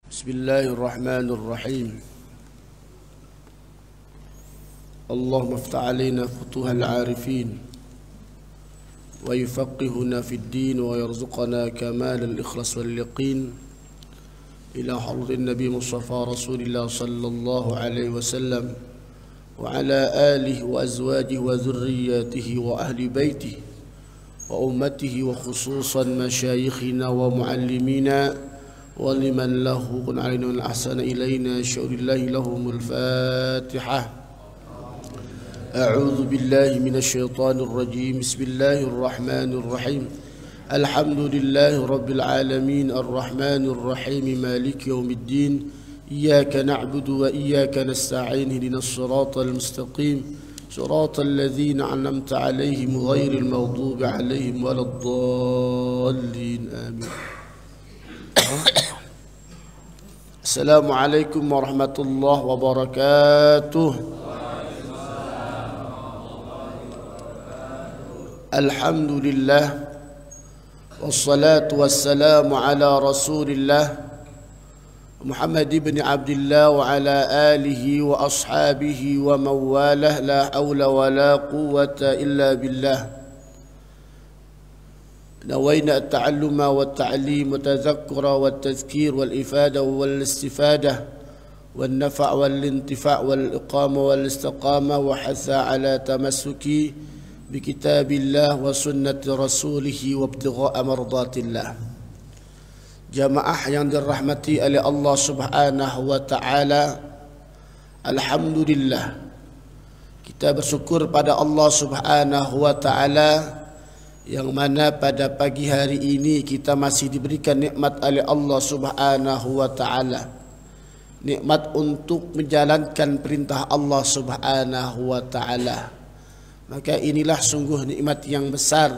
بسم الله الرحمن الرحيم. اللهم افتح علينا فتوح العارفين ويفقهنا في الدين ويرزقنا كمال الإخلاص واليقين إلى حضرة النبي مصطفى رسول الله صلى الله عليه وسلم وعلى آله وأزواجه وذرياته وأهل بيته وأمته وخصوصا مشايخنا ومعلمينا ولمن له قن علينا من الأحسن إلينا شؤون الله لهم الفاتحة. أعوذ بالله من الشيطان الرجيم. بسم الله الرحمن الرحيم. الحمد لله رب العالمين الرحمن الرحيم مالك يوم الدين. إياك نعبد وإياك نستعين اهدنا الصراط المستقيم صراط الذين أنعمت عليهم غير المغضوب عليهم ولا الضالين آمين. السلام عليكم ورحمة الله وبركاته. الحمد لله والصلاة والسلام على رسول الله محمد بن عبد الله وعلى آله وأصحابه ومن والاه لا حول ولا قوة إلا بالله. نوينا التعلم والتعليم والتذكر والتذكير والإفادة والاستفادة والنفع والانتفاع والإقامة والاستقامة وحث على تمسك بكتاب الله وسنة رسوله وابتغاء مرضات الله. Jamaah yang dirahmati oleh Allah Subhanahu wa taala, alhamdulillah kita bersyukur pada Allah Subhanahu wa taala yang mana pada pagi hari ini kita masih diberikan nikmat oleh Allah Subhanahu wa taala. Nikmat untuk menjalankan perintah Allah Subhanahu wa taala. Maka inilah sungguh nikmat yang besar,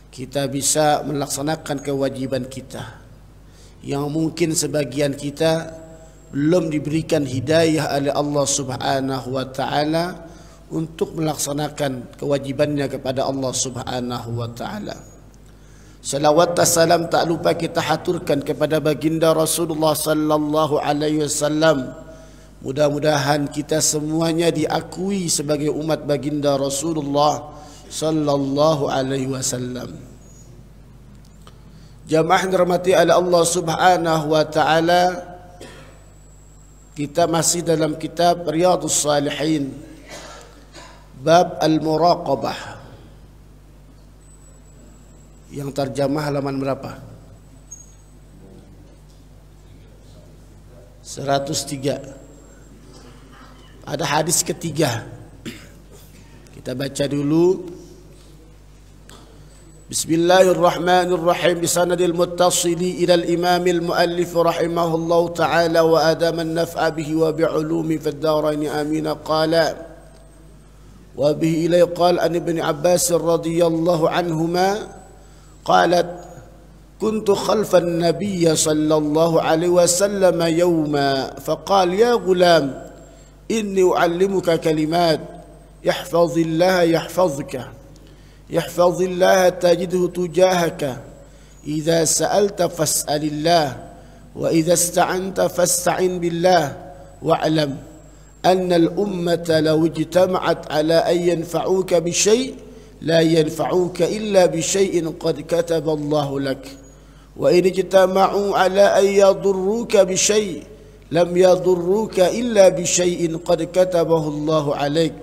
kita bisa melaksanakan kewajiban kita. Yang mungkin sebagian kita belum diberikan hidayah oleh Allah Subhanahu wa taala untuk melaksanakan kewajibannya kepada Allah Subhanahu wa taala. Salawat dan salam tak lupa kita haturkan kepada baginda Rasulullah sallallahu alaihi wasallam. Mudah-mudahan kita semuanya diakui sebagai umat baginda Rasulullah sallallahu alaihi wasallam. Jamaah yang dirahmati oleh Allah Subhanahu wa taala, kita masih dalam kitab Riyadhus Shalihin, bab al-muraqabah. Yang terjemah halaman berapa? 103. Ada hadis ketiga. Kita baca dulu. Bismillahirrahmanirrahim. Bisanadil muttasili ila al-imam al-muallif rahimahullahu ta'ala wa adama an-naf'a bihi wa bi'ulumi fid darain amin. Qala wa bihi ilay qala an ibn Abbas radhiyallahu anhuma qalat kuntu khalfa an-nabiy sallallahu alaihi wasallam yawma faqala ya ghulam inni u'allimuka kalimat yahfazillaha yahfazka يحفظ الله تجده تجاهك إذا سألت فاسأل الله وإذا استعنت فاستعن بالله واعلم أن الأمة لو اجتمعت على أن ينفعوك بشيء لا ينفعوك إلا بشيء قد كتب الله لك وإن اجتمعوا على أن يضروك بشيء لم يضروك إلا بشيء قد كتبه الله عليك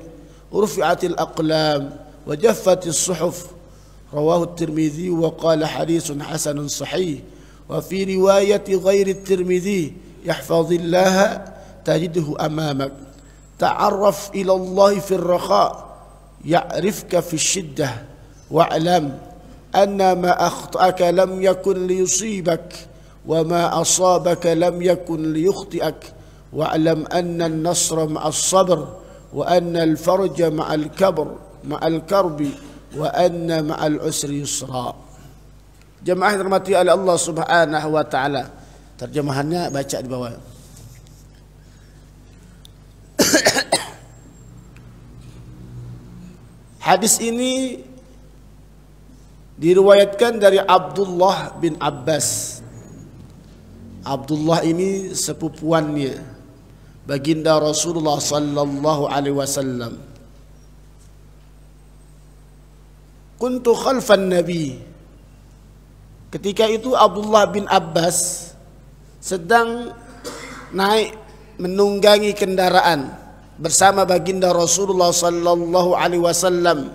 رفعت الأقلام وجفت الصحف. رواه الترمذي وقال حديث حسن صحيح. وفي رواية غير الترمذي يحفظ الله تجده أمامك تعرف إلى الله في الرخاء يعرفك في الشدة واعلم أن ما أخطأك لم يكن ليصيبك وما أصابك لم يكن ليخطئك واعلم أن النصر مع الصبر وأن الفرج مع الكبر مع الكرب وأن مع العسر يسرا. Jemaah yang dirahmati oleh Allah Subhanahu wa taala. Terjemahannya baca di bawah. Hadis ini diriwayatkan dari Abdullah bin Abbas Abdullah ini sepupuannya baginda Rasulullah sallallahu alaihi wasallam. Kuntu khalfan Nabi. Ketika itu Abdullah bin Abbas sedang naik menunggangi kendaraan bersama baginda Rasulullah sallallahu alaihi wasallam.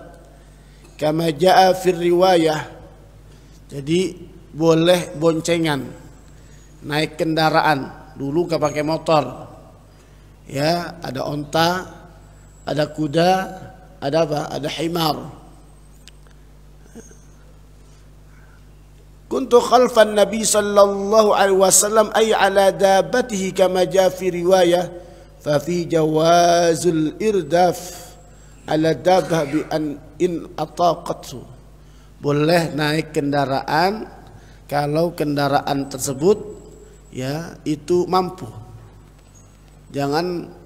Kama jaa fi riwayah. Jadi boleh boncengan naik kendaraan. Dulu gak pakai motor. Ya, ada onta, ada kuda, ada apa? Ada himar. Kuntu khalfan Nabi sallallahu alaihi wasallam ay ala dabatihi kama jaa fi riwayah fa fi jawazul irdaf ala dabah bi an in ataqatu. Boleh naik kendaraan kalau kendaraan tersebut ya itu mampu. Jangan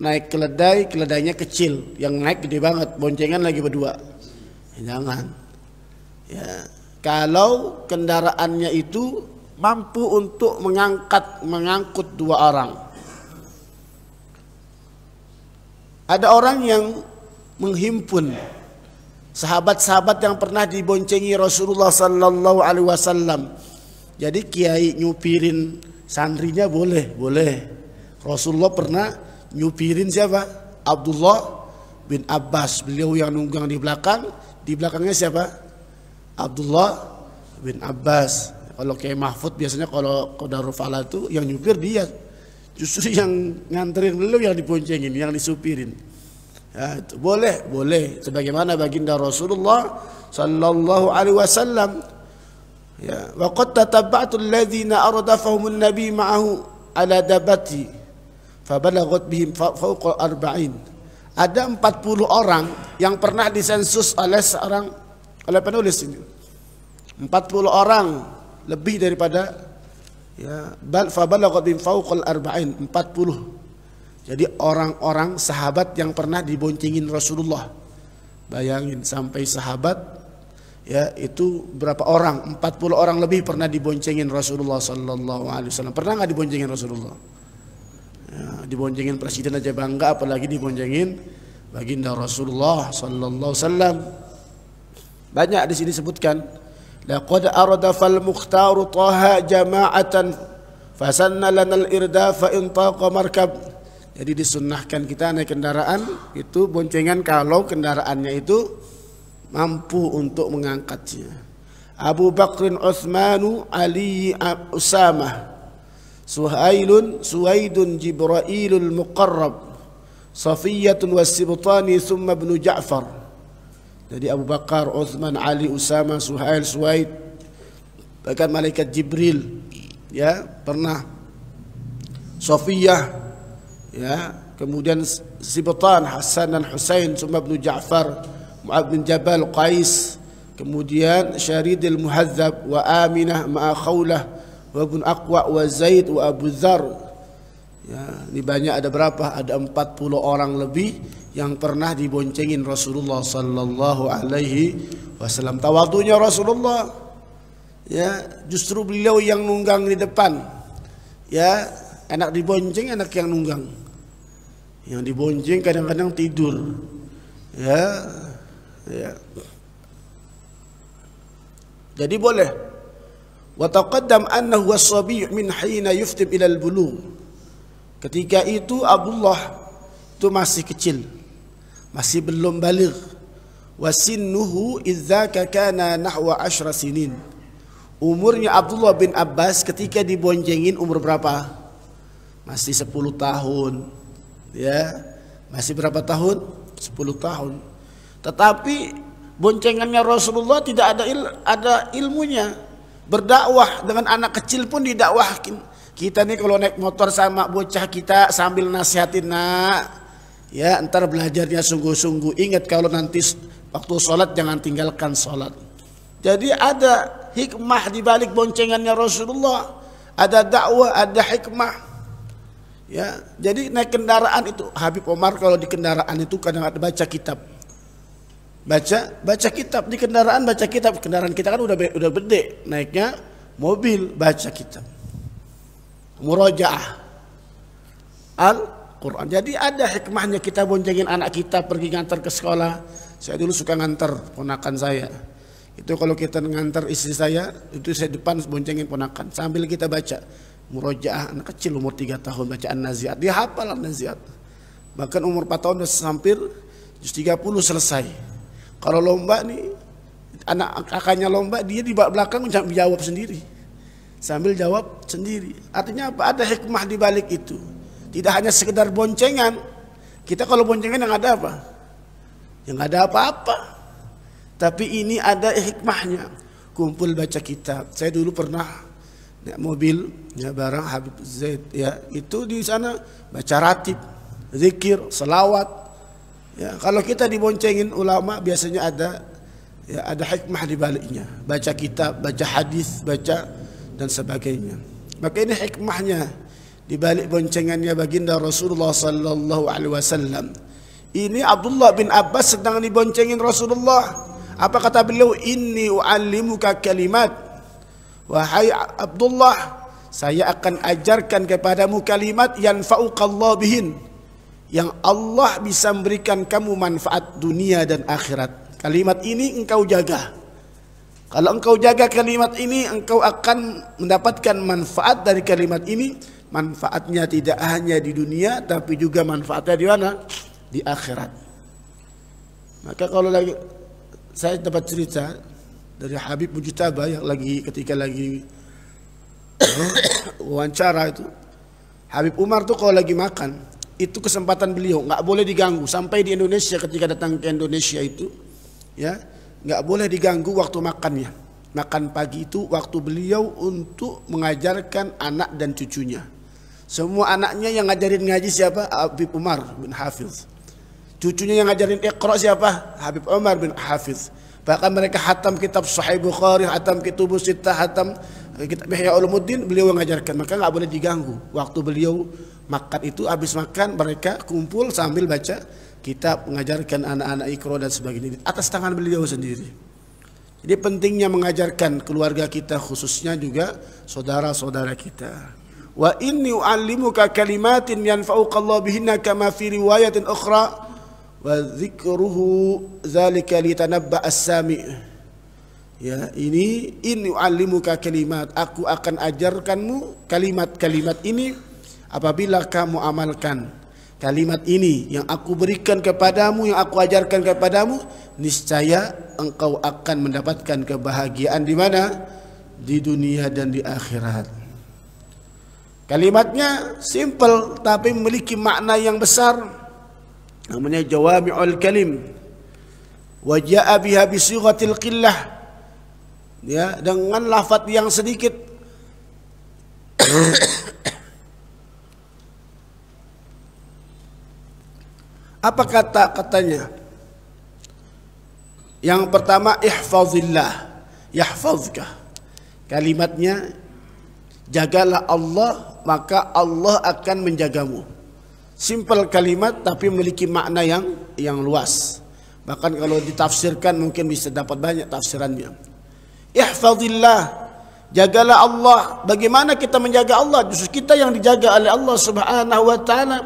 naik keledai, keledainya kecil, yang naik gede banget, boncengan lagi berdua. Jangan. Ya. Kalau kendaraannya itu mampu untuk mengangkut dua orang. Ada orang yang menghimpun sahabat-sahabat yang pernah diboncengi Rasulullah sallallahu alaihi wasallam. Jadi kiai nyupirin santrinya boleh. Rasulullah pernah nyupirin siapa? Abdullah bin Abbas. Beliau yang nunggang di belakang, di belakangnya siapa? Abdullah bin Abbas. Kalau Kiai Mahfud biasanya kalau Qadarul Fala itu yang nyupir dia. Justru yang nganterin beliau yang diboncengin, yang disupirin. Ya, itu boleh. Sebagaimana baginda Rasulullah sallallahu alaihi wasallam. Ya, wa qad tatabba'tu alladhina ardafahum an-nabi ma'ahu ala dabati fa balaghat bihim fawqa 40. Ada 40 orang yang pernah disensus oleh penulis ini. 40 orang lebih daripada ya fa balaghat bihim fawqa 40. Jadi orang-orang sahabat yang pernah diboncengin Rasulullah. Bayangin sampai sahabat ya itu berapa orang? 40 orang lebih pernah diboncengin Rasulullah sallallahu alaihi wasallam. Pernah enggak diboncengin Rasulullah? Ya, diboncengin presiden aja bangga, apalagi diboncengin baginda Rasulullah sallallahu alaihi wasallam. Banyak di sini sebutkan laqad aradafal mukhtaru taha jama'atan fasanna lanal irdafa in taqa markab. Jadi disunnahkan kita naik kendaraan itu boncengan kalau kendaraannya itu mampu untuk mengangkatnya. Abu Bakrin Utsmanu Ali Usamah Suwaidun Jibrailul Muqarrab Safiyatun Wasibtani Thumma ibnu Ja'far. Jadi Abu Bakar, Utsman, Ali, Usama, Suwaid, bahkan malaikat Jibril ya pernah, Safiyah ya, kemudian Sibtan Hasan dan Husain, Thumma ibnu Ja'far, Mu'adz bin Jabal, Qais, kemudian Syaridil Muhadzab wa Aminah ma'a Khawlah wa ibn Aqwa wa Zaid wa Abu Dzar. Ya, ini banyak, ada berapa? Ada 40 orang lebih yang pernah diboncengin Rasulullah sallallahu alaihi wasallam. Tawadhunya Rasulullah. Ya, justru beliau yang nunggang di depan. Ya, enak dibonceng, enak yang nunggang. Yang dibonceng kadang-kadang tidur. Ya. Jadi boleh. Wa taqaddam annahu was-sabi' min hina yuftib ila al-bulugh. Ketika itu Abdullah itu masih kecil, masih belum baligh. Wa sinnuhu idzaka kana nahwa 10 sinin. Umurnya Abdullah bin Abbas ketika diboncengin umur berapa? Masih 10 tahun. Ya, masih berapa tahun? 10 tahun. Tetapi boncengannya Rasulullah tidak ada ilmunya. Berdakwah dengan anak kecil pun didakwahin. Kita nih kalau naik motor sama bocah kita sambil nasihatin, nak, ya ntar belajarnya sungguh-sungguh. Ingat kalau nanti waktu sholat jangan tinggalkan sholat. Jadi ada hikmah di balik boncengannya Rasulullah. Ada dakwah, ada hikmah. Ya, jadi naik kendaraan itu Habib Omar kalau di kendaraan itu kadang ada baca kitab. Baca kitab di kendaraan, baca kitab. Kendaraan kita kan udah gede, naiknya mobil, baca kitab. Murojaah Al-Quran. Jadi ada hikmahnya kita boncengin anak kita pergi ngantar ke sekolah. Saya dulu suka ngantar ponakan saya. Itu kalau kita ngantar istri saya, itu saya depan boncengin ponakan. Sambil kita baca murojaah, anak kecil umur 3 tahun bacaan naziat. Dia hafal naziat. Bahkan umur 4 tahun sudah hampir juz 30 selesai. Kalau lomba nih, anak kakaknya lomba, dia di belakang jawab sendiri. Sambil jawab sendiri. Artinya apa? Ada hikmah di balik itu. Tidak hanya sekedar boncengan. Kita kalau boncengan yang ada apa? Yang ada apa-apa. Tapi ini ada hikmahnya. Kumpul baca kitab. Saya dulu pernah naik mobil, ya barang Habib Zaid, ya itu di sana baca ratib, zikir, selawat. Ya, kalau kita diboncengin ulama biasanya ada hikmah di baliknya. Baca kitab, baca hadis, baca dan sebagainya. Maka ini hikmahnya di balik boncengannya baginda Rasulullah sallallahu alaihi wasallam. Ini Abdullah bin Abbas sedang diboncengin Rasulullah. Apa kata beliau? Inni u'allimuka kalimat. Wahai Abdullah, saya akan ajarkan kepadamu kalimat yanfa'ukallahu bihin, yang Allah bisa memberikan kamu manfaat dunia dan akhirat. Kalimat ini engkau jaga. Kalau engkau jaga kalimat ini, engkau akan mendapatkan manfaat dari kalimat ini. Manfaatnya tidak hanya di dunia, tapi juga manfaatnya di mana? Di akhirat. Maka kalau lagi saya dapat cerita dari Habib Mujtaba yang ketika lagi wawancara itu, Habib Umar tuh kalau lagi makan, itu kesempatan beliau, nggak boleh diganggu. Sampai di Indonesia ketika datang ke Indonesia itu, ya nggak boleh diganggu waktu makannya. Makan pagi itu waktu beliau untuk mengajarkan anak dan cucunya. Semua anaknya yang ngajarin ngaji siapa? Habib Umar bin Hafiz. Cucunya yang ngajarin Iqra siapa? Habib Umar bin Hafiz. Bahkan mereka hatam kitab Sahih Bukhari, hatam kitab Sittah, hatam kitab Ihya Ulumuddin, beliau mengajarkan. Maka nggak boleh diganggu. Waktu beliau makan itu, habis makan mereka kumpul sambil baca kitab, mengajarkan anak-anak Iqra dan sebagainya atas tangan beliau sendiri. Jadi pentingnya mengajarkan keluarga kita, khususnya juga saudara-saudara kita. Wa inni u'allimuka kalimatin yanfa'ukallahu bihinna kama fi riwayatin ukhra wa dzikruhu dzalika litanabba as-sami'. Ya, ini u'allimuka kalimat, aku akan ajarkanmu kalimat-kalimat ini apabila kamu amalkan kalimat ini yang aku berikan kepadamu, yang aku ajarkan kepadamu, niscaya engkau akan mendapatkan kebahagiaan di mana? Di dunia dan di akhirat. Kalimatnya simple tapi memiliki makna yang besar. Namanya jawami'ul kalim. Wa ja'a biha bi sighatil qillah. Ya, dengan lafaz yang sedikit. Apa kata-katanya? Yang pertama, ihfazillah, yahfazka. Kalimatnya, jagalah Allah, maka Allah akan menjagamu. Simple kalimat tapi memiliki makna yang luas. Bahkan kalau ditafsirkan mungkin bisa dapat banyak tafsirannya. Ihfazillah, jagalah Allah. Bagaimana kita menjaga Allah? Justru kita yang dijaga oleh Allah Subhanahu wa taala.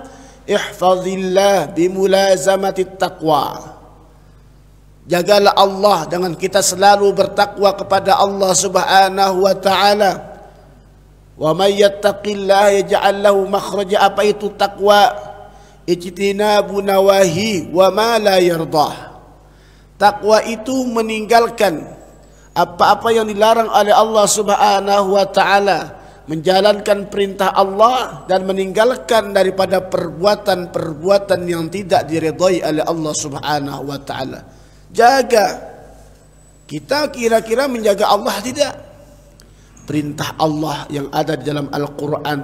Ihfazillah bimulazamati taqwa. Jagalah Allah dengan kita selalu bertakwa kepada Allah Subhanahu wa taala. Wa may yattaqillaha yaj'al lahu makhraja. Apa itu takwa? Ijtinabu nawahi wa ma la yardah. Takwa itu meninggalkan apa-apa yang dilarang oleh Allah Subhanahu wa taala, menjalankan perintah Allah dan meninggalkan daripada perbuatan-perbuatan yang tidak diridhai oleh Allah Subhanahu wa taala. Jaga. Kita kira-kira menjaga Allah tidak? Perintah Allah yang ada di dalam Al-Quran,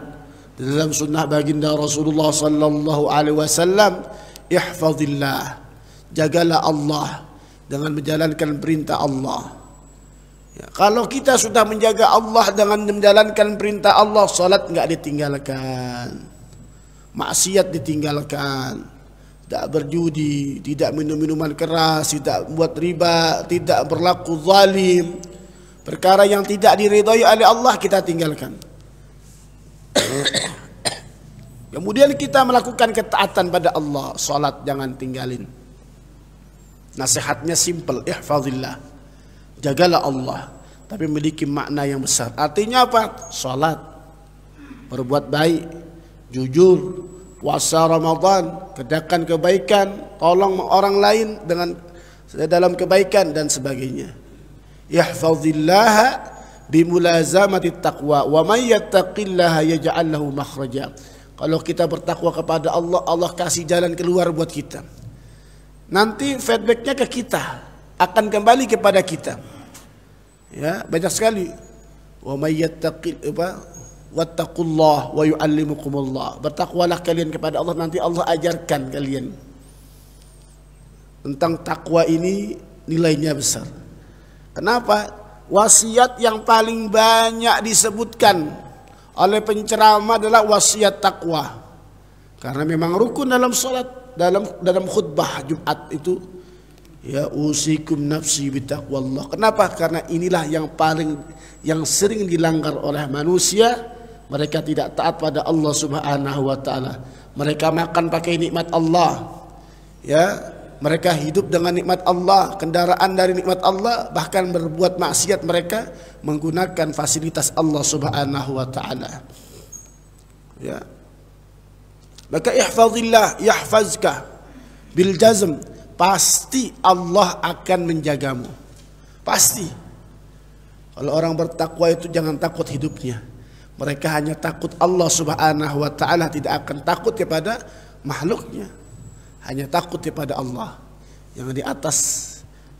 di dalam sunnah baginda Rasulullah sallallahu alaihi wasallam, ihfazillah, jagalah Allah dengan menjalankan perintah Allah. Ya, kalau kita sudah menjaga Allah dengan menjalankan perintah Allah, salat enggak ditinggalkan, maksiat ditinggalkan, tidak berjudi, tidak minum minuman keras, tidak buat riba, tidak berlaku zalim. Perkara yang tidak diridhai oleh Allah kita tinggalkan. Kemudian kita melakukan ketaatan pada Allah, salat jangan tinggalin. Nasihatnya simple, ihfazillah. Jagalah Allah, tapi memiliki makna yang besar. Artinya apa? Salat, berbuat baik, jujur, puasa Ramadan, kerjakan kebaikan, tolong orang lain dengan dalam kebaikan dan sebagainya. Ihfazillah bimulazamati taqwa wa may yattaqillaha yaj'al lahu makhraja. Kalau kita bertakwa kepada Allah, Allah kasih jalan keluar buat kita. Nanti feedbacknya ke kita, akan kembali kepada kita. Ya, banyak sekali. Wa may wattaqullah wa yu'allimukumullah. Bertakwalah kalian kepada Allah, nanti Allah ajarkan kalian. Tentang takwa ini nilainya besar. Kenapa? Wasiat yang paling banyak disebutkan oleh penceramah adalah wasiat takwa. Karena memang rukun dalam salat, dalam khutbah Jumat itu, ya usikum nafsi bitaqwallah. Kenapa? Karena inilah yang sering dilanggar oleh manusia. Mereka tidak taat pada Allah Subhanahu wa taala. Mereka makan pakai nikmat Allah. Ya, mereka hidup dengan nikmat Allah, kendaraan dari nikmat Allah, bahkan berbuat maksiat mereka menggunakan fasilitas Allah Subhanahu wa taala. Ya. Maka ihfazillah yahfazka bil jazm, pasti Allah akan menjagamu. Pasti. Kalau orang bertakwa itu jangan takut hidupnya. Mereka hanya takut Allah Subhanahu wa taala, tidak akan takut kepada makhluknya. Hanya takut kepada Allah yang di atas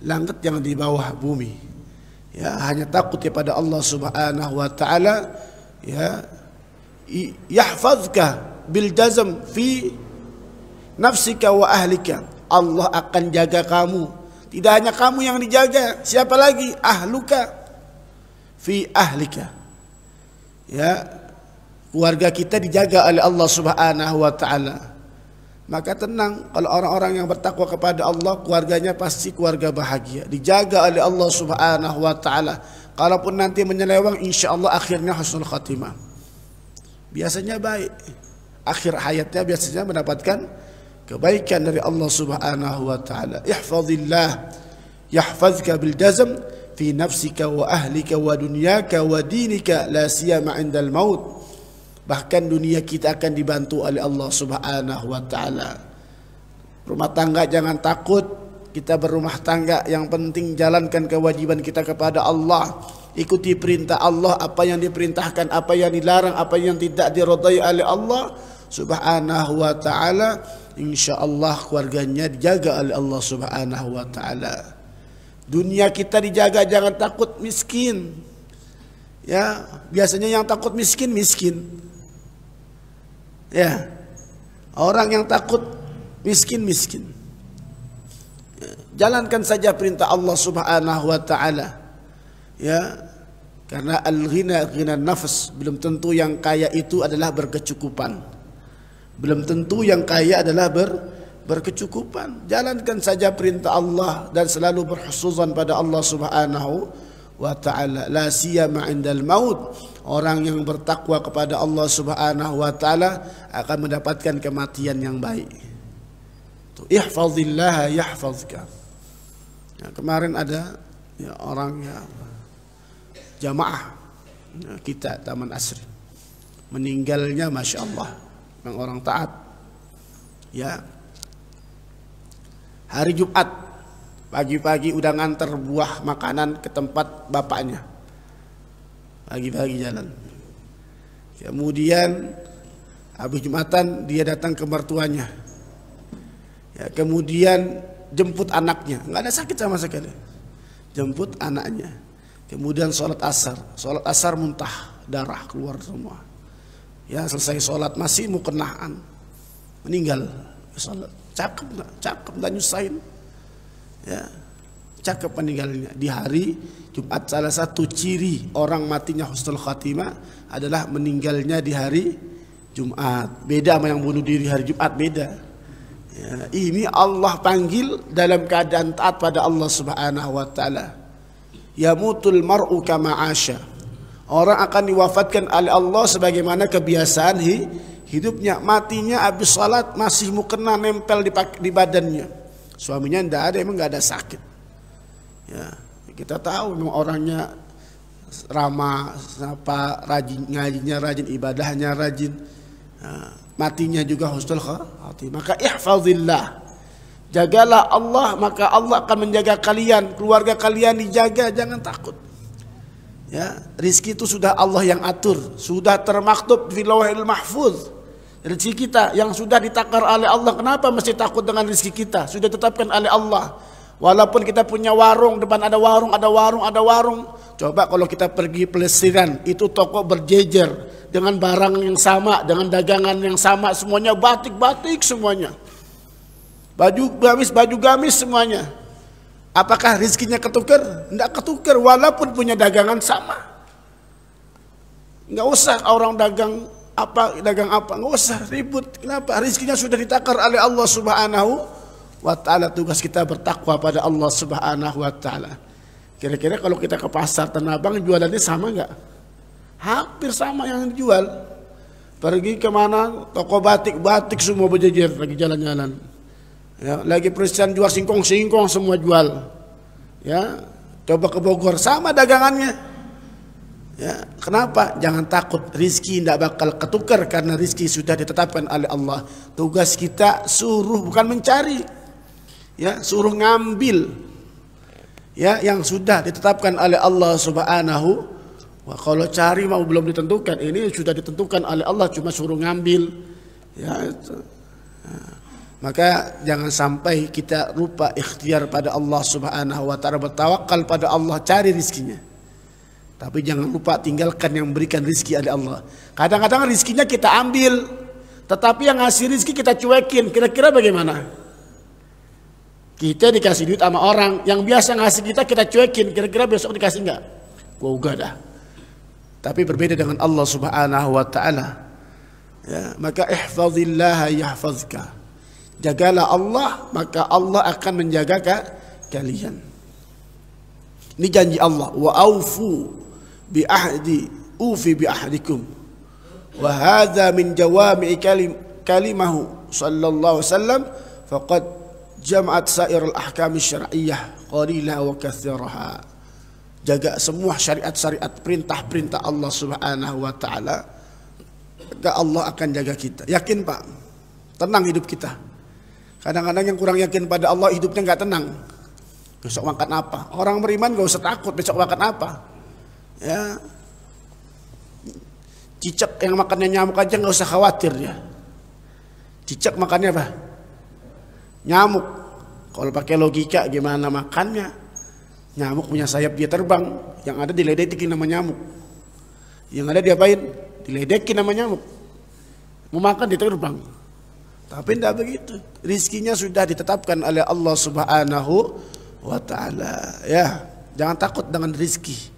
langit, yang di bawah bumi. Ya, hanya takut kepada Allah Subhanahu wa taala. Ya, yahfazka bil jazm fi nafsika wa ahlika. Allah akan jaga kamu. Tidak hanya kamu yang dijaga, siapa lagi? Ahluka fi ahlika. Ya, keluarga kita dijaga oleh Allah Subhanahu wa taala. Maka tenang, kalau orang-orang yang bertakwa kepada Allah, keluarganya pasti keluarga bahagia, dijaga oleh Allah Subhanahu wa taala. Kalaupun nanti menyeleweng, insyaallah akhirnya husnul khatimah. Biasanya baik. Akhir hayatnya biasanya mendapatkan kebaikan dari Allah Subhanahu wa taala. Ihfazillah yahfazka bil jazm fi nafsika wa ahlika wa dunyaka wa dinika la siyama 'indal maut. Bahkan dunia kita akan dibantu oleh Allah Subhanahu wa taala. Rumah tangga jangan takut, kita berumah tangga, yang penting jalankan kewajiban kita kepada Allah. Ikuti perintah Allah, apa yang diperintahkan, apa yang dilarang, apa yang tidak diridai oleh Allah Subhanahu wa taala. Insyaallah keluarganya dijaga oleh Allah Subhanahu wa taala. Dunia kita dijaga, jangan takut miskin. Ya, biasanya yang takut miskin. Ya, orang yang takut miskin. Ya, jalankan saja perintah Allah Subhanahu wa taala. Ya, karena al-ghina ghina nafs, belum tentu yang kaya itu adalah berkecukupan. Belum tentu yang kaya adalah berkecukupan. Jalankan saja perintah Allah dan selalu berhusnuzan pada Allah Subhanahu wa ta'ala. La siyama 'indal maut. Orang yang bertakwa kepada Allah Subhanahu wa ta'ala akan mendapatkan kematian yang baik. Ihfazillah yahfazka. Ya, kemarin ada ya, orang ya, jamaah ya, kita Taman Asri, meninggalnya Masya Allah, orang taat. Ya, hari Jumat pagi-pagi udah nganter buah makanan ke tempat bapaknya. Pagi-pagi jalan. Kemudian habis Jumatan dia datang ke mertuanya. Ya, kemudian jemput anaknya, nggak ada sakit sama sekali. Jemput anaknya. Kemudian sholat asar muntah, darah keluar semua. Ya, selesai sholat masih mukenaan, meninggal. Sholat cakep nggak nyusahin. Ya, cakep meninggalnya di hari Jumat. Salah satu ciri orang matinya husnul khatimah adalah meninggalnya di hari Jumat. Beda sama yang bunuh diri hari Jumat, beda. Ya, ini Allah panggil dalam keadaan taat pada Allah Subhanahu wa taala. Yamutul mar'u kama 'asha. Orang akan diwafatkan oleh Allah sebagaimana kebiasaan hidupnya. Matinya habis salat masih mukena nempel di badannya. Suaminya tidak ada, emang nggak ada sakit. Ya, kita tahu memang orangnya ramah, rajin ngajinya, rajin ibadahnya, rajin. Matinya juga husnul khatimah. Maka ihfazillah, jagalah Allah, maka Allah akan menjaga kalian, keluarga kalian dijaga, jangan takut. Ya, rizki itu sudah Allah yang atur, sudah termaktub di Lauhil Mahfuz. Rizki kita yang sudah ditakar oleh Allah, kenapa mesti takut dengan rizki kita? Sudah ditetapkan oleh Allah. Walaupun kita punya warung, depan ada warung, ada warung, ada warung. Coba kalau kita pergi pelesiran, itu toko berjejer dengan barang yang sama, dengan dagangan yang sama, semuanya batik-batik semuanya. Baju gamis semuanya. Apakah rizkinya ketukar? Tidak ketukar, walaupun punya dagangan sama. Nggak usah orang dagang apa, nggak usah ribut. Kenapa? Rizkinya sudah ditakar oleh Allah Subhanahu wa ta'ala. Tugas kita bertakwa pada Allah Subhanahu wa ta'ala. Kira-kira kalau kita ke pasar Tanah Abang jualannya sama nggak? Hampir sama yang dijual. Pergi kemana, toko batik semua berjejer lagi jalan-jalan. Ya, lagi perisian jual singkong semua jual. Ya, coba ke Bogor sama dagangannya. Ya, kenapa? Jangan takut, rizki tidak bakal ketukar karena rizki sudah ditetapkan oleh Allah. Tugas kita suruh bukan mencari. Ya, suruh ngambil. Ya, yang sudah ditetapkan oleh Allah Subhanahu. Wah, kalau cari mau belum ditentukan, ini sudah ditentukan oleh Allah, cuma suruh ngambil. Ya, itu. Maka jangan sampai kita lupa ikhtiar pada Allah Subhanahu wa ta'ala, bertawakal pada Allah, cari rizkinya. Tapi jangan lupa tinggalkan yang memberikan rizki oleh Allah. Kadang-kadang rizkinya kita ambil, tetapi yang ngasih rizki kita cuekin. Kira-kira bagaimana? Kita dikasih duit sama orang yang biasa ngasih kita cuekin. Kira-kira besok dikasih enggak? Gua enggak dah. Tapi berbeda dengan Allah Subhanahu wa ta'ala. Ya, maka ihfazillaha yahfazka. Jagalah Allah, maka Allah akan menjaga kalian. Ini janji Allah. Wa aufu bi ahdi ufi bi ahdikum. Wa hadza min jawami'i kalimahu sallallahu alaihi wasallam faqad jama'at sa'ir al-ahkam asy-syar'iyyah qalilah wa katsiraha. Jaga semua syariat-syariat, perintah-perintah Allah Subhanahu wa ta'ala, maka Allah akan jaga kita. Yakin Pak? Tenang hidup kita. Kadang-kadang yang kurang yakin pada Allah hidupnya nggak tenang. Besok makan apa? Orang beriman gak usah takut besok makan apa. Ya, cicak yang makannya nyamuk aja nggak usah khawatir ya. Cicak makannya apa? Nyamuk. Kalau pakai logika gimana makannya? Nyamuk punya sayap dia terbang, yang ada diledekin sama nyamuk. Yang ada diapain? Diledekin sama nyamuk. Mau makan dia terbang. Tapi tidak begitu. Rizkinya sudah ditetapkan oleh Allah Subhanahu wa ta'ala. Ya, jangan takut dengan rizki.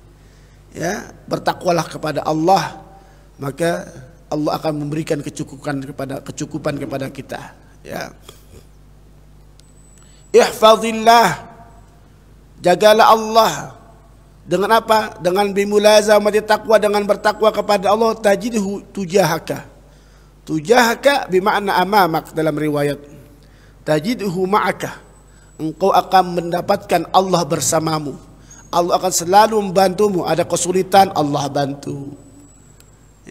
Ya, bertakwalah kepada Allah, maka Allah akan memberikan kecukupan kepada kita. Ya. Ihfazillah, jagalah Allah. Dengan apa? Dengan bimulazamati taqwa, dengan bertakwa kepada Allah, tajidhu tujahaka. Tujahaka bermakna amamak dalam riwayat. Tajidhu ma'aka. Engkau akan mendapatkan Allah bersamamu. Allah akan selalu membantumu. Ada kesulitan, Allah bantu.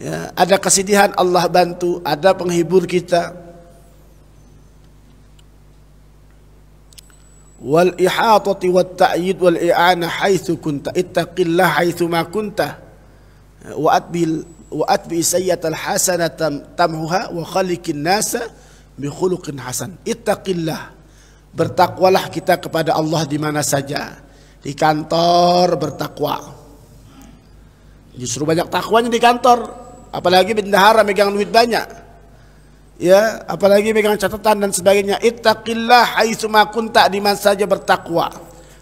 Ya, ada kesedihan, Allah bantu. Ada penghibur kita. Wal ihatati wat ta'yid wal i'ana haitsu kunta. Ittaqillah haitsu ma kunta. Wa atbi sayyatal hasanatan tamhuha wa khaliqin nasa bi khuluqin hasan. Ittaqillah, bertakwalah kita kepada Allah di mana saja. Di kantor bertakwa. Justru banyak takwanya di kantor, apalagi bendahara megang duit banyak. Ya, apalagi megang catatan dan sebagainya. Ittaqillah haitsu ma kunta, di mana saja bertakwa.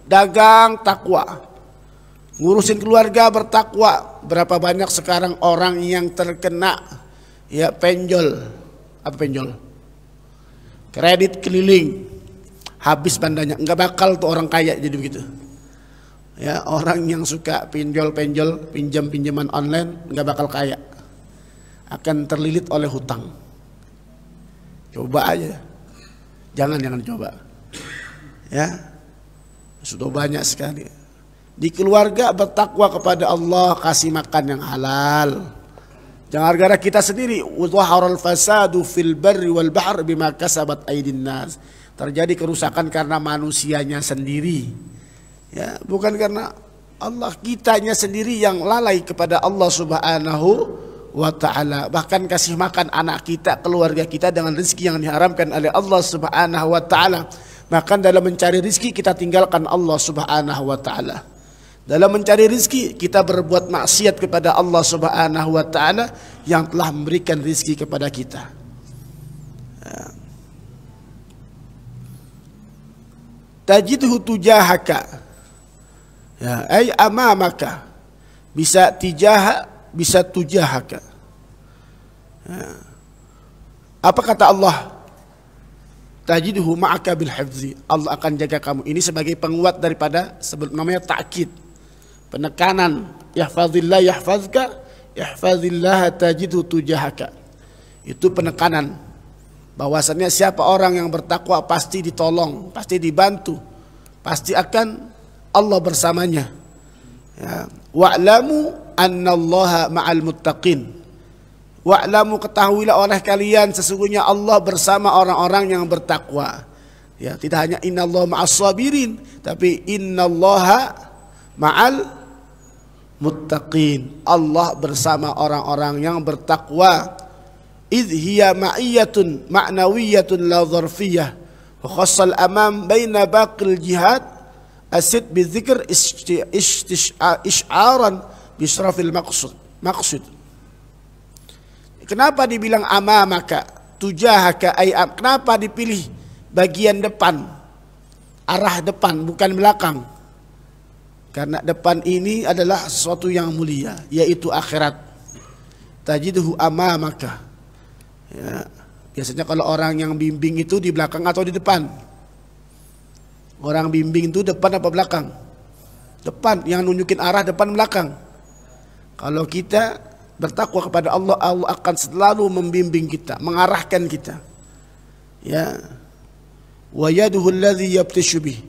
Dagang takwa. Ngurusin keluarga bertakwa. Berapa banyak sekarang orang yang terkena ya penjol. Apa penjol? Kredit keliling. Habis bandanya. Enggak bakal tuh orang kaya jadi begitu. Ya, orang yang suka pinjol-pinjol, pinjam-pinjaman online nggak bakal kaya. Akan terlilit oleh hutang. Coba aja. Jangan coba. Ya. Sudah banyak sekali. Di keluarga bertakwa kepada Allah, kasih makan yang halal. Jangan gara-gara kita sendiri. Wadhaharal fasadu fil barri wal bahr bima kasabat aydin nas. Terjadi kerusakan karena manusianya sendiri. Ya, bukan karena Allah, kitanya sendiri yang lalai kepada Allah Subhanahu wa ta'ala. Bahkan kasih makan anak kita, keluarga kita dengan rezeki yang diharamkan oleh Allah Subhanahu wa ta'ala. Bahkan dalam mencari rezeki kita tinggalkan Allah Subhanahu wa ta'ala. Dalam mencari rezeki kita berbuat maksiat kepada Allah Subhanahu wa ta'ala yang telah memberikan rezeki kepada kita. Tajidhu tujahaka. Ya, ay amamaka. Bisa tijaha, bisa tujahaka. Ya. Apa kata Allah? Tajidhu ma'aka bil hifzi. Allah akan jaga kamu. Ini sebagai penguat daripada sebut namanya ta'kid. Penekanan. Yahfazillah yahfazka, yahfazillah tajidhu tujahaka. Itu penekanan. Bahwasannya siapa orang yang bertakwa pasti ditolong, pasti dibantu, pasti akan Allah bersamanya. Ya. Wa'lamu annallaha ma'al muttaqin. Wa'lamu, ketahuilah oleh kalian sesungguhnya Allah bersama orang-orang yang bertakwa. Ya, tidak hanya innallaha ma'as sabirin, tapi innallaha ma'al muttaqin. Allah bersama orang-orang yang bertakwa. Idh hiya ma'iyyatun ma'nawiyyatun la dharfiyyah wa khassal amam baina baqil jihad asid bizikr isy'aran bisrafil maqsud. Kenapa dibilang amamaka tujahaka ay kenapa dipilih bagian depan, arah depan bukan belakang? Karena depan ini adalah sesuatu yang mulia, yaitu akhirat. Tajidhu amamaka. Ya, biasanya kalau orang yang bimbing itu di belakang atau di depan? Orang bimbing itu depan apa belakang? Depan, yang nunjukin arah depan belakang. Kalau kita bertakwa kepada Allah, Allah akan selalu membimbing kita, mengarahkan kita. Ya. Wa yaduhu alladhi yabtishu bih.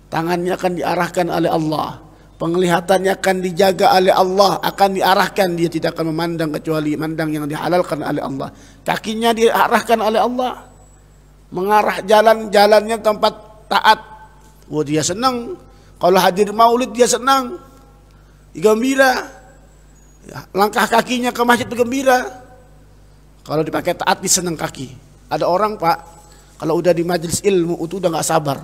Tangannya akan diarahkan oleh Allah. Penglihatannya akan dijaga oleh Allah, akan diarahkan, dia tidak akan memandang kecuali mandang yang dihalalkan oleh Allah. Kakinya diarahkan oleh Allah, mengarah jalan-jalannya tempat taat. Oh, dia senang. Kalau hadir maulid dia senang, gembira. Ya, langkah kakinya ke masjid gembira. Kalau dipakai taat disenang kaki. Ada orang Pak, kalau udah di majelis ilmu itu udah nggak sabar.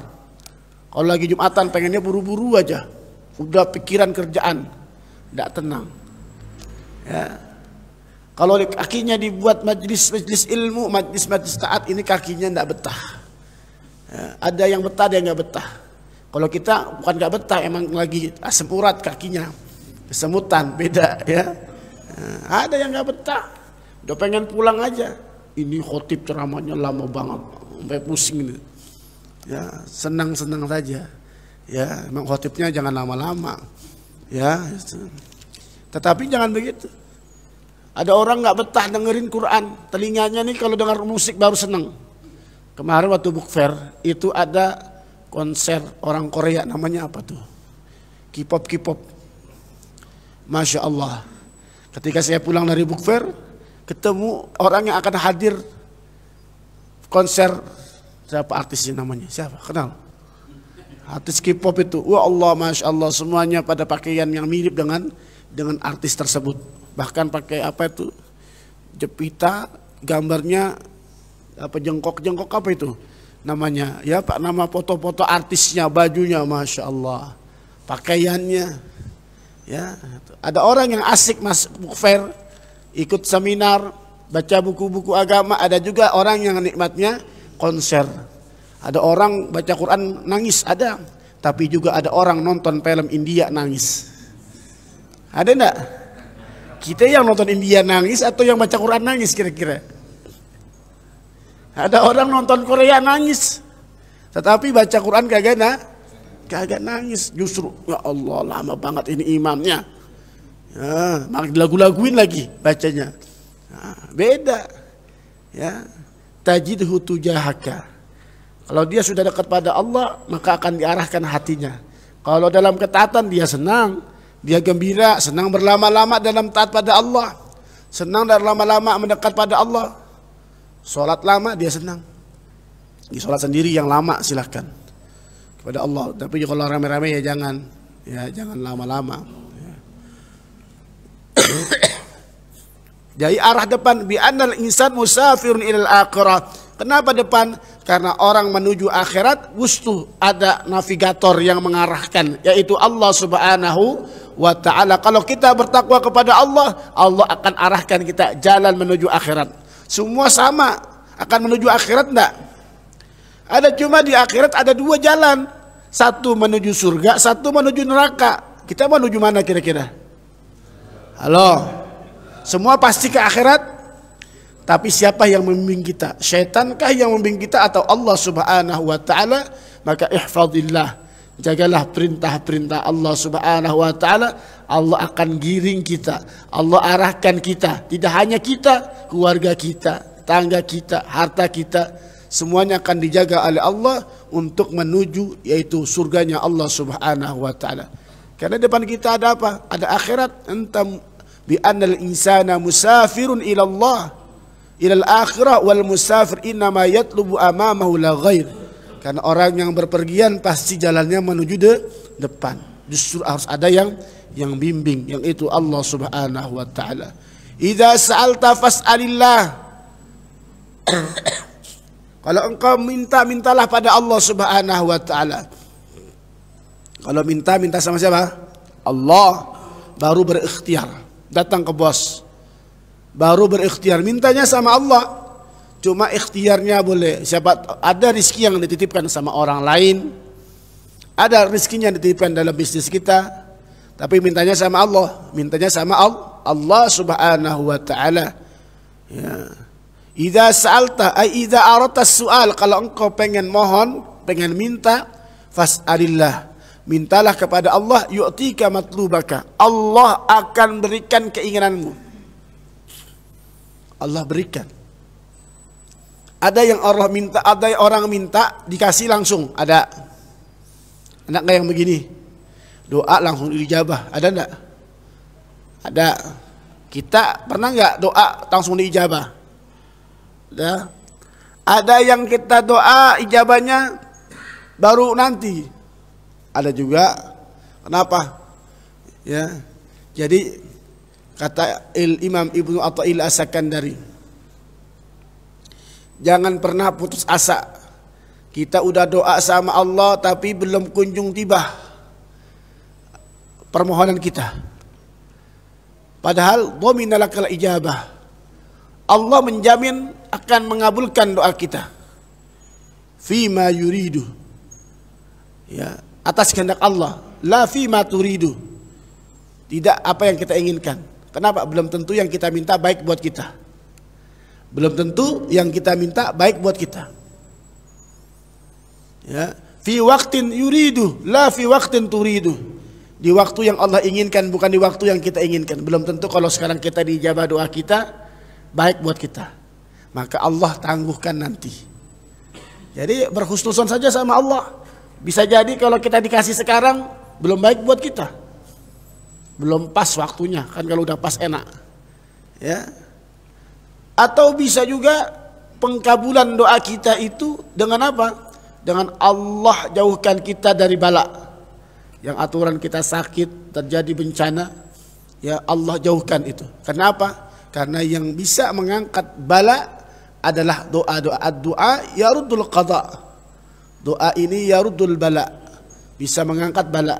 Kalau lagi Jumatan pengennya buru-buru aja. Udah pikiran kerjaan, tidak tenang. Ya. Kalau kakinya dibuat majelis ilmu, majelis taat, ini kakinya tidak betah. Ya. Ada yang betah, ada yang nggak betah. Kalau kita bukan nggak betah, emang lagi asam urat kakinya, kesemutan, beda ya. Ya. Ada yang nggak betah, udah pengen pulang aja. Ini khotib ceramahnya lama banget, sampai pusing. Ya, senang-senang saja. Ya, memang khotibnya jangan lama-lama. Ya, tetapi jangan begitu. Ada orang nggak betah dengerin Quran, telinganya nih kalau dengar musik baru senang. Kemarin waktu book fair itu ada konser orang Korea, namanya apa tuh? K-pop. Masya Allah. Ketika saya pulang dari book fair, ketemu orang yang akan hadir konser, siapa artisnya namanya? Siapa? Kenal? Artis K-pop itu, wah Allah, Masya Allah, semuanya pada pakaian yang mirip dengan artis tersebut. Bahkan pakai apa itu, jepita, gambarnya apa, jengkok apa itu namanya? Ya Pak, nama foto-foto artisnya, bajunya, Masya Allah, pakaiannya. Ya, ada orang yang asik mas book fair, ikut seminar, baca buku-buku agama. Ada juga orang yang nikmatnya konser. Ada orang baca Quran nangis, ada. Tapi juga ada orang nonton film India nangis. Ada enggak? Kita yang nonton India nangis atau yang baca Quran nangis kira-kira? Ada orang nonton Korea nangis, tetapi baca Quran kagak nangis, justru ya Allah lama banget ini imamnya. Ya, lagu-laguin lagi bacanya. Nah, beda. Ya, tajidhu tujahaka. Kalau dia sudah dekat pada Allah, maka akan diarahkan hatinya. Kalau dalam ketaatan dia senang, dia gembira, senang berlama-lama dalam taat pada Allah, senang dan lama-lama mendekat pada Allah. Sholat lama dia senang. Di sholat sendiri yang lama silahkan kepada Allah. Tapi kalau rame-rame ya jangan lama-lama. Ya. Jadi arah depan bi annal insan musafirun ilal akhirah. Kenapa depan? Karena orang menuju akhirat butuh ada navigator yang mengarahkan, yaitu Allah Subhanahu wa ta'ala. Kalau kita bertakwa kepada Allah, Allah akan arahkan kita jalan menuju akhirat. Semua sama akan menuju akhirat enggak? Ada cuma di akhirat ada dua jalan. Satu menuju surga, satu menuju neraka. Kita menuju mana kira-kira? Halo? Semua pasti ke akhirat. Tapi siapa yang membimbing kita? Syaitan-kah yang membimbing kita atau Allah Subhanahu wa ta'ala? Maka ihfadillah, jagalah perintah-perintah Allah Subhanahu wa ta'ala. Allah akan giring kita, Allah arahkan kita. Tidak hanya kita, keluarga kita, tangga kita, harta kita, semuanya akan dijaga oleh Allah untuk menuju yaitu surganya Allah Subhanahu wa ta'ala. Karena depan kita ada apa? Ada akhirat. Entam bi annal insana musafirun ila Allah ilal akhirah wal musafir innama yatlubu amamahu la ghair. Karena orang yang berpergian pasti jalannya menuju depan. Justru harus ada yang bimbing, yang itu Allah Subhanahu wa ta'ala. Idza sa'alta fas'alillah. Kalau engkau minta-mintalah pada Allah Subhanahu wa ta'ala. Kalau minta sama siapa? Allah. Baru berikhtiar, datang ke bos, baru berikhtiar, mintanya sama Allah. Cuma ikhtiarnya boleh, siapa ada rezeki yang dititipkan sama orang lain, ada rezekinya yang dititipkan dalam bisnis kita, tapi mintanya sama Allah, mintanya sama Allah Subhanahu wa ta'ala. Ya. Idza sa'alta ay idza aradta su'al, kalau engkau pengen mohon, pengen minta, fas'alillah, mintalah kepada Allah, yu'tika matlubaka, Allah akan berikan keinginanmu. Allah berikan. Ada yang Allah minta, ada yang orang minta dikasih langsung, ada. Ada nggak yang begini? Doa langsung dijabah, ada enggak? Ada. Kita pernah nggak doa langsung diijabah? Ada. Ada yang kita doa ijabahnya baru nanti. Ada juga. Kenapa? Ya. Jadi kata Imam Ibnu Athaillah As-Sakandari, jangan pernah putus asa. Kita udah doa sama Allah tapi belum kunjung tiba permohonan kita. Padahal dhamina lakal ijabah. Allah menjamin akan mengabulkan doa kita. Fima yuridu. Ya, atas kehendak Allah. La fima turidu. Tidak apa yang kita inginkan. Kenapa? Belum tentu yang kita minta baik buat kita. Belum tentu yang kita minta baik buat kita. Ya, fi waqtin yuridu, la fi waqtin turidu. Di waktu yang Allah inginkan, bukan di waktu yang kita inginkan. Belum tentu kalau sekarang kita diijabah doa kita baik buat kita. Maka Allah tangguhkan nanti. Jadi berhusnuzon saja sama Allah. Bisa jadi kalau kita dikasih sekarang belum baik buat kita. Belum pas waktunya, kan kalau udah pas enak. Ya. Atau bisa juga pengkabulan doa kita itu dengan apa? Dengan Allah jauhkan kita dari bala. Yang aturan kita sakit, terjadi bencana, ya Allah jauhkan itu. Kenapa? Karena yang bisa mengangkat bala adalah doa yaruddul qada. Doa ini yaruddul bala, bisa mengangkat bala.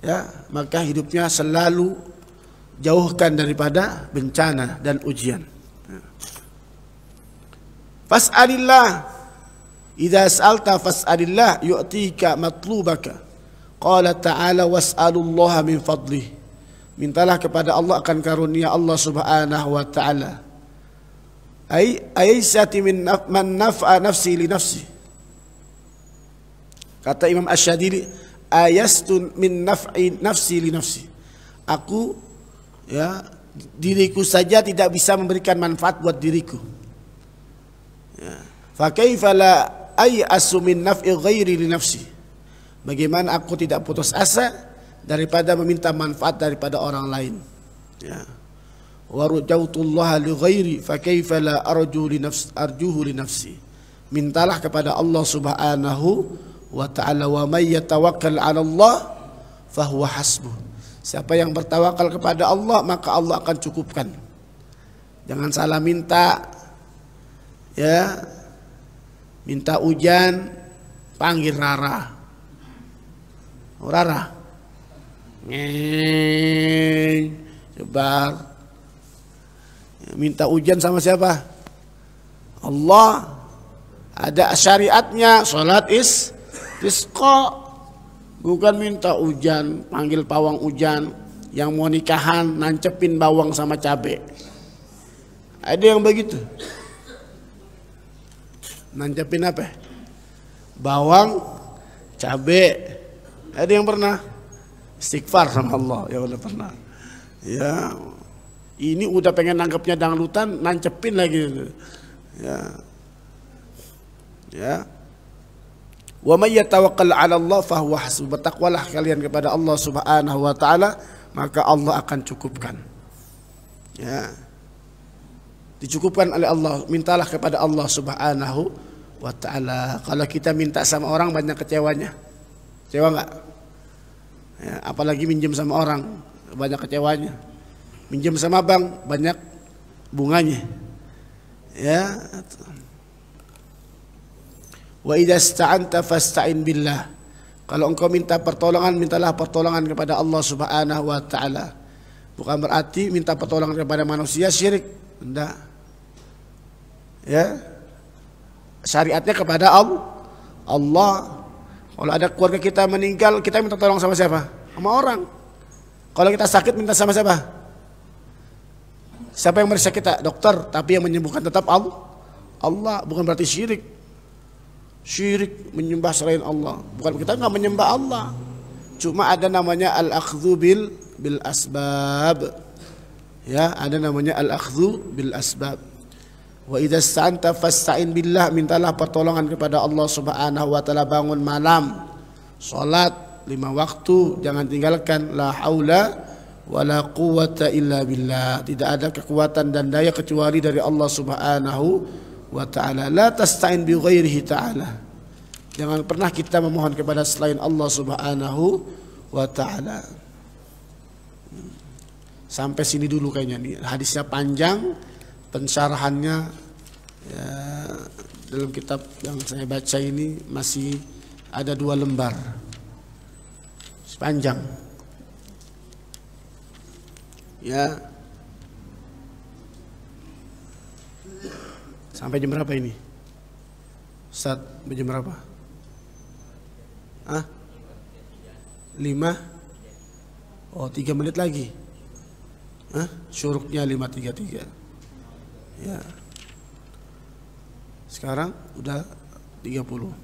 Ya, maka hidupnya selalu jauhkan daripada bencana dan ujian. Fas'alillah, idza sa'alta fas'alillah yu'tika matlubaka. Qala ta'ala was'alullaha min fadlih. Mintalah kepada Allah akan karunia Allah Subhanahu wa ta'ala. Aysati min man naf'a nafsi li nafsi. Kata Imam Asy-Syadzili, ayastu min nafsi li nafsi. Aku, ya, diriku saja tidak bisa memberikan manfaat buat diriku. Ya. Fa kaifa la ayasu min naf'i ghairi li nafsi. Bagaimana aku tidak putus asa daripada meminta manfaat daripada orang lain. Ya. Wa rajautullaha li ghairi fa kaifa la arjuhu li nafsi. Mintalah kepada Allah Subhanahu wa ta'ala, wa may yatawakkal 'ala Allah fa huwa hasbuh. Siapa yang bertawakal kepada Allah, maka Allah akan cukupkan. Jangan salah minta, ya. Minta hujan, panggil Rara. Oh, Rara. Sebar. Minta hujan sama siapa? Allah. Ada syariatnya, salat isqa. Bukan minta hujan, panggil pawang hujan. Yang mau nikahan nancepin bawang sama cabe. Ada yang begitu. Nancepin apa? Bawang, cabe. Ada yang pernah? Istighfar sama Allah. Ya udah pernah. Ya, ini udah pengen nangkepnya dangdutan, nancepin lagi. Ya, ya. Wa may yatawakkal 'ala Allah fa huwa hasbuh. Bertakwalah kalian kepada Allah Subhanahu wa taala, maka Allah akan cukupkan. Ya. Dicukupkan oleh Allah. Mintalah kepada Allah Subhanahu wa taala. Kalau kita minta sama orang banyak kecewanya. Kecewa enggak? Ya, apalagi minjem sama orang, banyak kecewanya. Minjem sama bank, banyak bunganya. Ya. Wa idza sta'anta fasta'in billah. Kalau engkau minta pertolongan, mintalah pertolongan kepada Allah Subhanahu wa taala. Bukan berarti minta pertolongan kepada manusia syirik. Enggak. Ya. Syariatnya kepada Allah. Kalau ada keluarga kita meninggal, kita minta tolong sama siapa? Sama orang. Kalau kita sakit, minta sama siapa? Siapa yang meriksa kita? Dokter. Tapi yang menyembuhkan tetap Allah. Bukan berarti syirik. Syirik menyembah selain Allah. Bukan, kita nggak menyembah Allah. Cuma ada namanya al-akhdhu bil asbab. Ya, ada namanya al-akhdhu bil asbab. Wa idza sta'anta fasta'in billah. Mintalah pertolongan kepada Allah Subhanahu wa taala. Bangun malam, salat 5 waktu, jangan tinggalkan. La haula wala quwwata illa billah. Tidak ada kekuatan dan daya kecuali dari Allah Subhanahu wa ta'ala. La tasta'in bi ghairihi ta'ala. Jangan pernah kita memohon kepada selain Allah Subhanahu wa ta'ala. Sampai sini dulu kayaknya nih. Hadisnya panjang, pensyarahannya ya, dalam kitab yang saya baca ini masih ada 2 lembar. Panjang. Ya. Sampai jam berapa ini? Ustaz, sampai jam berapa? 5? Oh, 3 menit lagi. Syuruknya 5.33. Ya. Sekarang udah 30.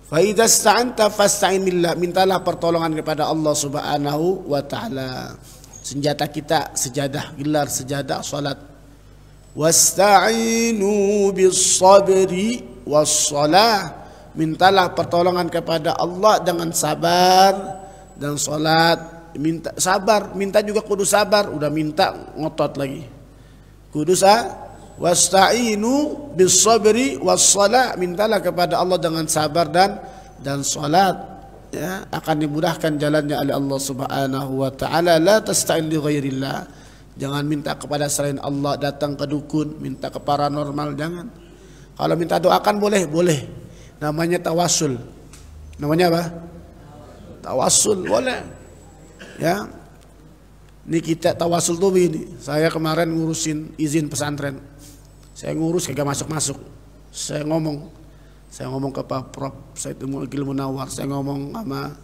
Fa idza sta'anta fasta'in billah. Mintalah pertolongan kepada Allah Subhanahu wa taala. Senjata kita sejadah, gelar sejadah salat. Wasta'inu bis-sabri was-shalah. Mintalah pertolongan kepada Allah dengan sabar dan salat. Minta sabar, minta juga kudu sabar. Udah minta ngotot lagi. Kudu wasta'inu bis-sabri was-shalah. Mintalah kepada Allah dengan sabar dan salat. Ya, akan dimudahkan jalannya oleh Allah Subhanahu wa taala. La tasta'in li ghairillah. Jangan minta kepada selain Allah, datang ke dukun, minta ke paranormal, jangan. Kalau minta doakan boleh. Namanya tawasul. Namanya apa? Tawasul boleh. Ya. Ini kita tawasul tuh ini. Saya kemarin ngurusin izin pesantren. Saya ngurus kagak masuk-masuk. Saya ngomong ke Pak Prof Said Mu'aggil Munawar. Saya ngomong sama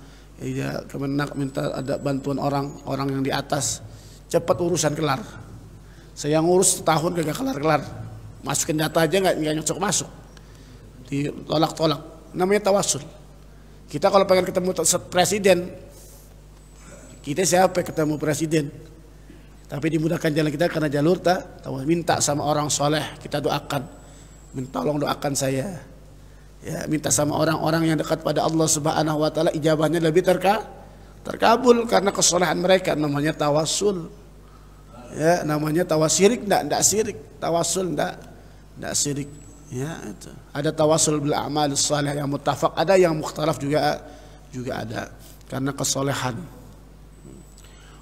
Kemenak minta ada bantuan orang yang di atas. Cepat urusan kelar. Saya ngurus setahun kagak kelar-kelar. Masukin data aja nggak masuk. Ditolak-tolak. Namanya tawasul. Kita kalau pengen ketemu presiden, kita siapa ketemu presiden? Tapi dimudahkan jalan kita karena jalur tahu. Minta sama orang soleh, kita doakan. Tolong doakan saya. Ya, minta sama orang-orang yang dekat pada Allah Subhanahu wa taala, ijabahnya lebih terkabul karena kesolehan mereka. Namanya tawasul. Ya, namanya tawassirik, enggak syirik. Tawasul enggak syirik. Ya, itu. Ada tawasul bil a'mal salih yang muttafaq, ada yang mukhtalaf juga ada karena kesolehan.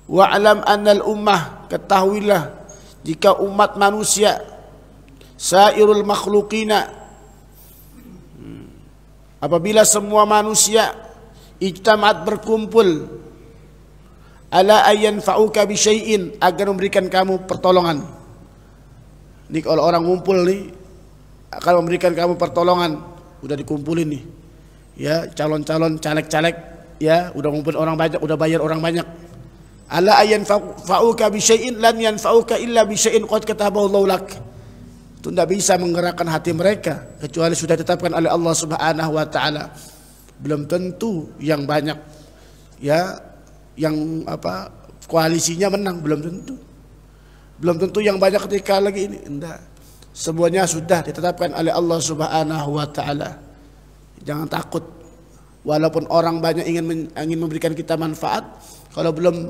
Wa'lam annal ummah, ketahuilah jika umat manusia sairul makhluqina, apabila semua manusia ijtama'at berkumpul ala ayyan fa'uka bi syai'in, agar memberikan kamu pertolongan. Ini kalau orang ngumpul nih akan memberikan kamu pertolongan, udah dikumpulin nih. Ya, calon-calon caleg-caleg ya, udah ngumpulin orang banyak, udah bayar orang banyak. Ala ayyan fa'uka bi syai'in lan yanfa'uka illa bi syai'in qad katabahu Allahu lak. Itu tidak bisa menggerakkan hati mereka kecuali sudah ditetapkan oleh Allah Subhanahu wa taala. Belum tentu yang banyak ya, yang koalisinya menang, belum tentu yang banyak ketika lagi ini, enggak. Semuanya sudah ditetapkan oleh Allah Subhanahu wa taala. Jangan takut walaupun orang banyak ingin memberikan kita manfaat, kalau belum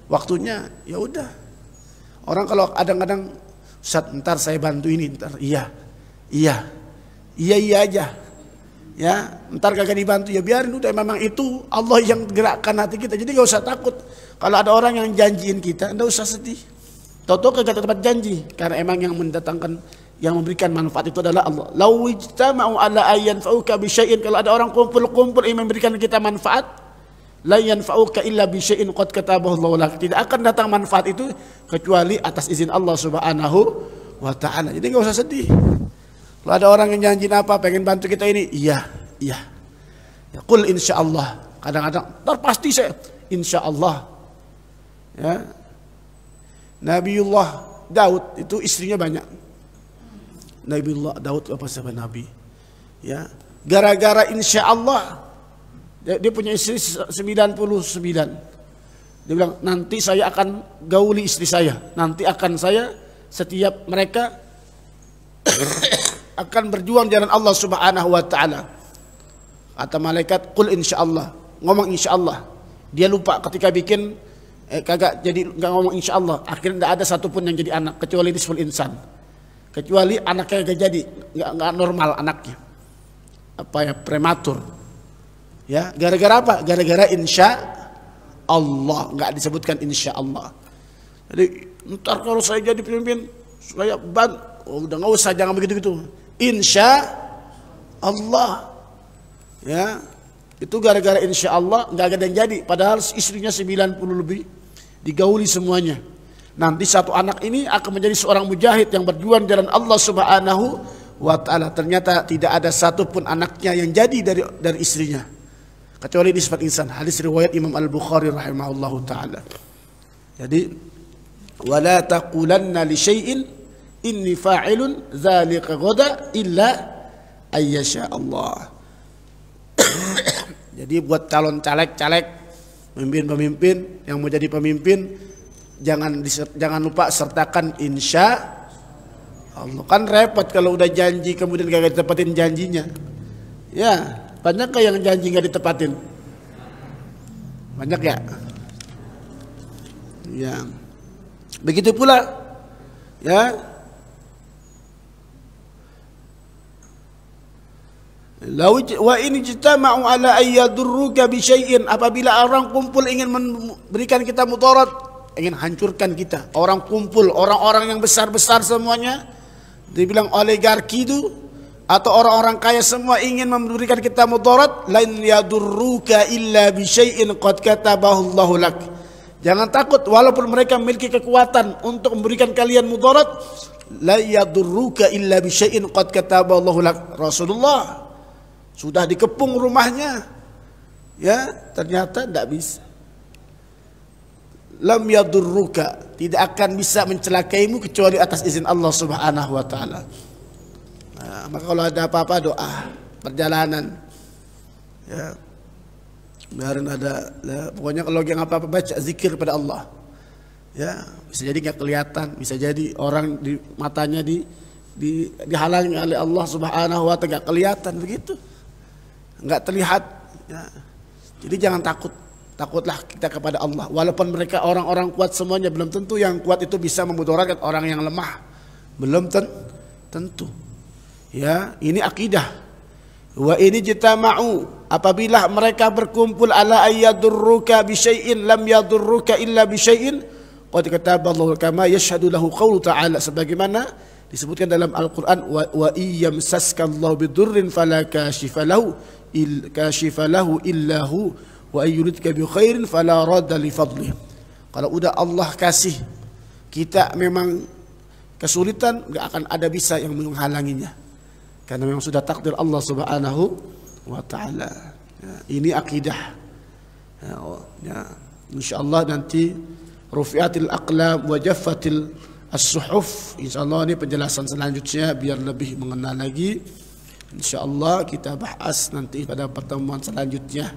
waktunya ya udah. Orang kalau kadang-kadang, Ustaz, ntar saya bantu ini, ntar iya aja. Ya, ntar kagak dibantu ya biarin, udah, memang itu Allah yang gerakkan hati kita. Jadi gak usah takut. Kalau ada orang yang janjiin kita, enggak usah sedih. Tahu-tahu kagak tempat janji, karena emang yang mendatangkan, yang memberikan manfaat itu adalah Allah. Lau ijtama'u ala ayyan fa'uka bi syai'in, kalau ada orang kumpul yang memberikan kita manfaat, la yanfa'uka illa bi syai'in qad katabahu Allahu lak. Tidak akan datang manfaat itu kecuali atas izin Allah Subhanahu wa taala. Jadi enggak usah sedih. Kalau ada orang yang janjiin apa, pengen bantu kita ini, iya. Ya, qul insyaallah. Kadang-kadang pasti saya insyaallah. Ya. Nabiullah Daud itu istrinya banyak. Nabiullah Daud apa sahabat Nabi? Ya, gara-gara insyaallah dia punya istri 99. Dia bilang, nanti saya akan gauli istri saya. Nanti akan saya, setiap mereka akan berjuang jalan Allah Subhanahu wa taala. Kata malaikat, qul insyaallah. Ngomong insyaallah. Dia lupa ketika bikin kagak jadi, enggak ngomong insyaallah. Akhirnya enggak ada satupun yang jadi anak kecuali nisful insan. Kecuali anaknya enggak jadi, enggak normal anaknya. Prematur. Ya, gara-gara apa? Gara-gara insya Allah, nggak disebutkan insya Allah. Jadi ntar kalau saya jadi pemimpin, saya udah nggak usah, jangan begitu-gitu. Insya Allah, ya, itu gara-gara insya Allah nggak ada yang jadi. Padahal istrinya 90 lebih, digauli semuanya. Nanti satu anak ini akan menjadi seorang mujahid yang berjuang jalan Allah Subhanahu wa taala. Ternyata tidak ada satupun anaknya yang jadi dari istrinya, kecuali di sifat insan. Hadis riwayat Imam Al-Bukhari rahimahullahu taala. Jadi wala taqulanna li syai'in inni fa'ilun dzalika ghada illa ayyasha Allah. Jadi buat calon caleg-caleg, pemimpin-pemimpin yang mau jadi pemimpin, jangan lupa sertakan insya Allah. Kan repot kalau udah janji kemudian gak ditepatin janjinya. Ya, banyak yang janji nggak ditepatin? Banyak ya? Ya. Begitu pula, ya. Wa in ijtama'u ala ayyadurruka bi syai'in, apabila orang kumpul ingin memberikan kita mudarat, ingin hancurkan kita. Orang kumpul, orang-orang yang besar-besar semuanya, dibilang oligarki itu, atau orang-orang kaya semua ingin memberikan kita mudarat, lain yadurruka illa bi syai'in qad katabahu Allahu lak. Jangan takut walaupun mereka memiliki kekuatan untuk memberikan kalian mudarat, la yadurruka illa bi syai'in qad katabahu Allahu lak. Rasulullah sudah dikepung rumahnya, ya, ternyata tidak bisa. Lam yadurruka, tidak akan bisa mencelakaimu kecuali atas izin Allah Subhanahu wa taala. Nah, maka kalau ada apa-apa doa perjalanan, ya, Kemarin ada, pokoknya kalau yang apa-apa baca zikir pada Allah. Ya, bisa jadi nggak kelihatan, bisa jadi orang di matanya dihalangi oleh Allah Subhanahu wa taala, nggak kelihatan begitu, nggak terlihat. Ya. Jadi jangan takut, takutlah kita kepada Allah. Walaupun mereka orang-orang kuat semuanya, belum tentu yang kuat itu bisa memudaratkan orang yang lemah, belum tentu. Ya, ini akidah. Wa ini jitama'u, apabila mereka berkumpul ala ayyadurruka bi syai'in lam yadurruka illa bi syai'in qad kataballahu kama yashhadu lahu qawlu ta'ala, sebagaimana disebutkan dalam Al-Qur'an, wa iyyamsaskallahu bidurrin fala kashifa lahu illa hu wa ayyuridka bi khairin fala radda li fadlih. Kalau udah Allah kasih kita memang kesulitan, enggak akan ada bisa yang menghalanginya. Karena memang sudah takdir Allah Subhanahu wa taala. Ya, ini akidah. Ya, insyaallah nanti rufi'atil aqlam wa jaffatil as-suhuf. Insyaallah ini penjelasan selanjutnya biar lebih mengenal lagi. Insyaallah kita bahas nanti pada pertemuan selanjutnya.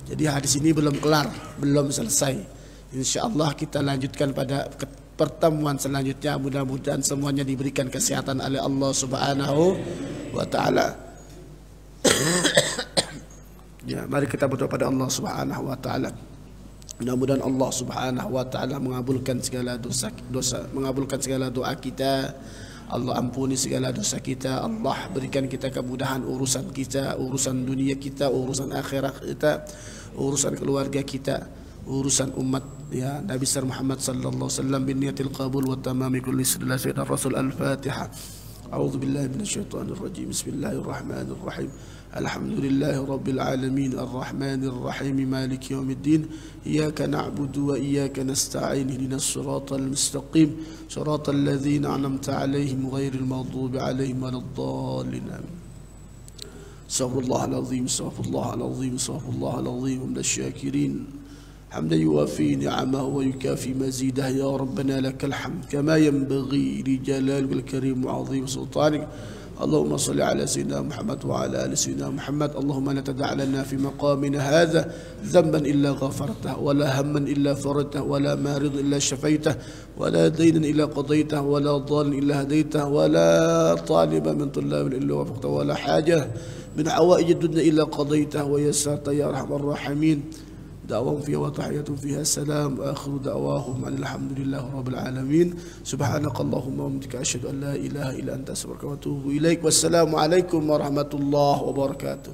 Jadi hadis ini belum kelar, belum selesai. Insyaallah kita lanjutkan pada pertemuan selanjutnya. Mudah-mudahan semuanya diberikan kesehatan oleh Allah Subhanahu wa taala. Ya, mari kita berdoa pada Allah Subhanahu wa taala. Mudah-mudahan Allah Subhanahu wa taala mengabulkan segala dosa, mengabulkan segala doa kita. Allah ampuni segala dosa kita. Allah berikan kita kemudahan urusan kita, urusan dunia kita, urusan akhirat kita, urusan keluarga kita, urusan umat ya Nabi Muhammad sallallahu alaihi wasallam bin niyatil qabul wa tamami kulli sallallahu alaihi rasul. Al-Fatihah. A'udzu billahi minasyaitonir rajim. Bismillahirrahmanirrahim. Alhamdulillahi rabbil alamin arrahmanir rahim maliki yaumiddin. Iyyaka na'budu wa iyyaka nasta'in. Ihdinas siratal mustaqim. Siratal ladzina an'amta 'alaihim ghairil maghdubi 'alaihim waladdallin. Astaghfirullahal azim, astaghfirullahal azim, astaghfirullahal azim. Minasyakirin. حمدا يوافي نعمه ويكافي مزيده يا ربنا لك الحمد كما ينبغي لجلالك الكريم وعظيم سلطانك. اللهم صل على سيدنا محمد وعلى ال سيدنا محمد. اللهم لا تدع لنا في مقامنا هذا ذنبا الا غفرته ولا هما الا فرجته ولا مريض الا شفيته ولا دينا الا قضيته ولا ضالا الا هديته ولا طالبا من طلاب الا وفقته ولا حاجه من حوائج الدنيا الا قضيته ويسرته يا ارحم الراحمين. دعواهم فيها وتحياتهم فيها السلام وآخر دعواهم أن الحمد لله رب العالمين. سبحانك اللهم وبحمدك أشهد أن لا إله إلا أنت أستغفرك وأتوب إليك. والسلام عليكم ورحمة الله وبركاته.